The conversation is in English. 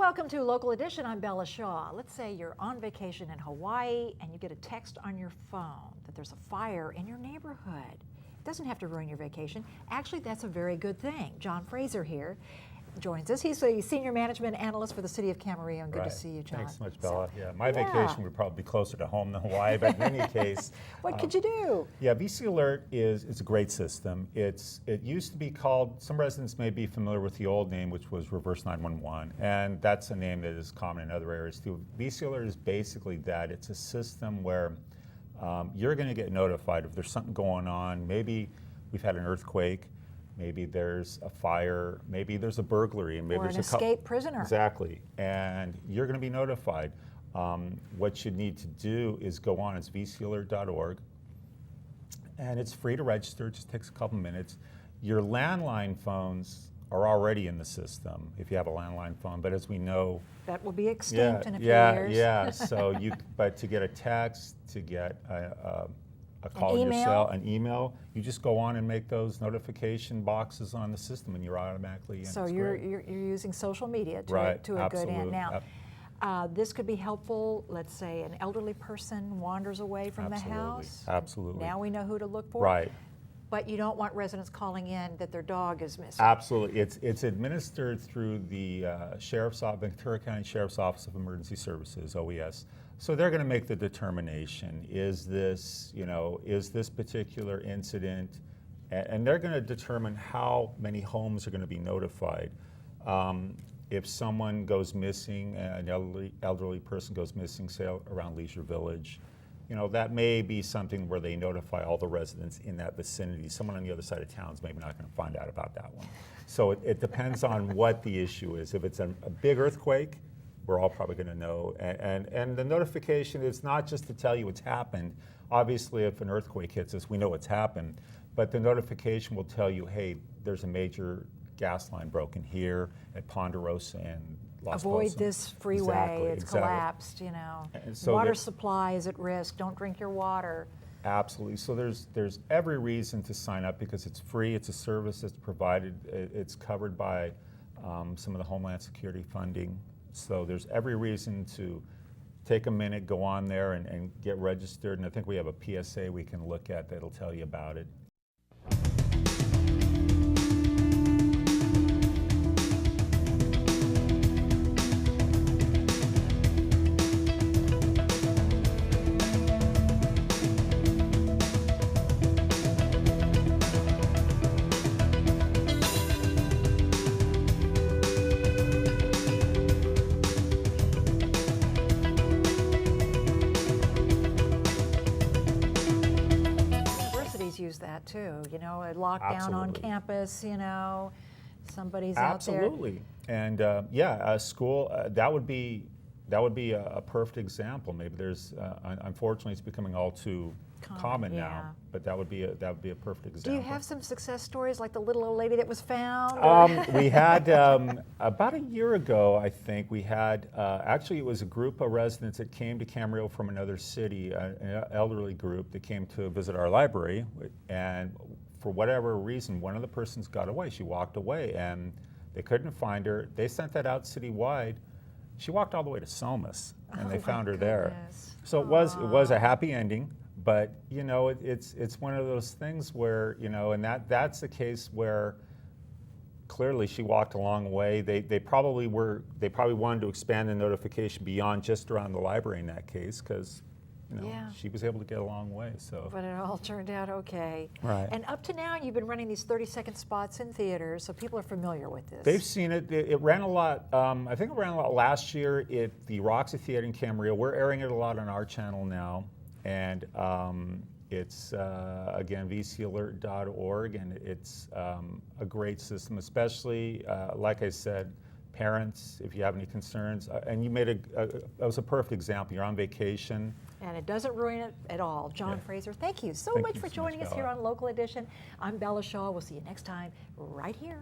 Welcome to Local Edition. I'm Bella Shaw. Let's say you're on vacation in Hawaii and you get a text on your phone that there's a fire in your neighborhood. It doesn't have to ruin your vacation. Actually, that's a very good thing. John Fraser here joins us. He's a senior management analyst for the City of Camarillo, and good to see you, John. Thanks so much, Bella. My vacation would probably be closer to home than Hawaii, but in any case. What could you do? Yeah, VC Alert is a great system. It used to be called, some residents may be familiar with the old name, which was Reverse 911, and that's a name that is common in other areas too. VC Alert is basically that. It's a system where you're going to get notified if there's something going on. Maybe we've had an earthquake. Maybe there's a fire, maybe there's a burglary, and maybe or there's an escaped prisoner. Exactly, and you're going to be notified. What you need to do is go on, it's vcalert.org, and it's free to register, it just takes a couple minutes. Your landline phones are already in the system, if you have a landline phone, but as we know, that will be extinct in a few years. Yeah, so but to get a text, to get a call to your cell, an email, you just go on and make those notification boxes on the system and you're automatically in. So you're using social media to a good end. Now, this could be helpful. Let's say an elderly person wanders away from the house. Absolutely. Now we know who to look for. Right. But you don't want residents calling in that their dog is missing. Absolutely. It's administered through the Ventura County Sheriff's Office of Emergency Services, OES. So they're going to make the determination, is this particular incident, and they're going to determine how many homes are going to be notified. If someone goes missing, an elderly person goes missing, say around Leisure Village, that may be something where they notify all the residents in that vicinity. Someone on the other side of town is maybe not going to find out about that one. So it depends on what the issue is. If it's a big earthquake, we're all probably going to know. And the notification is not just to tell you what's happened. Obviously, if an earthquake hits us, we know what's happened. But the notification will tell you, hey, there's a major gas line broken here at Ponderosa and Las Avoid Cosas. this freeway, it's collapsed, So water supply is at risk, don't drink your water. Absolutely. So there's every reason to sign up because it's free, it's a service that's provided, it's covered by some of the Homeland Security funding. So there's every reason to take a minute, go on there and get registered. And I think we have a PSA we can look at that'll tell you about it. Use that too, a lockdown on campus, somebody's Absolutely. out there. And a school, that would be a perfect example. Maybe there's, unfortunately, it's becoming all too common now, but that would be a perfect example. Do you have some success stories like the little old lady that was found? We had, about a year ago, I think, we had, actually it was a group of residents that came to Camarillo from another city, an elderly group that came to visit our library, and for whatever reason, one of the persons got away. She walked away, and they couldn't find her. They sent that out citywide. She walked all the way to Selmas, and they found her there. So it was a happy ending. But it's one of those things where and that's the case where clearly she walked a long way. They probably wanted to expand the notification beyond just around the library in that case because she was able to get a long way. So, but it all turned out okay. Right. And up to now, you've been running these 30-second spots in theaters, so people are familiar with this. They've seen it. It ran a lot. I think it ran a lot last year at the Roxy Theater in Camarillo. We're airing it a lot on our channel now. And it's, again, vcalert.org, and it's a great system, especially, like I said, parents, if you have any concerns. And you made that was a perfect example. You're on vacation. And it doesn't ruin it at all. John Fraser, thank you so much for joining us here on Local Edition. I'm Bella Shaw. We'll see you next time right here.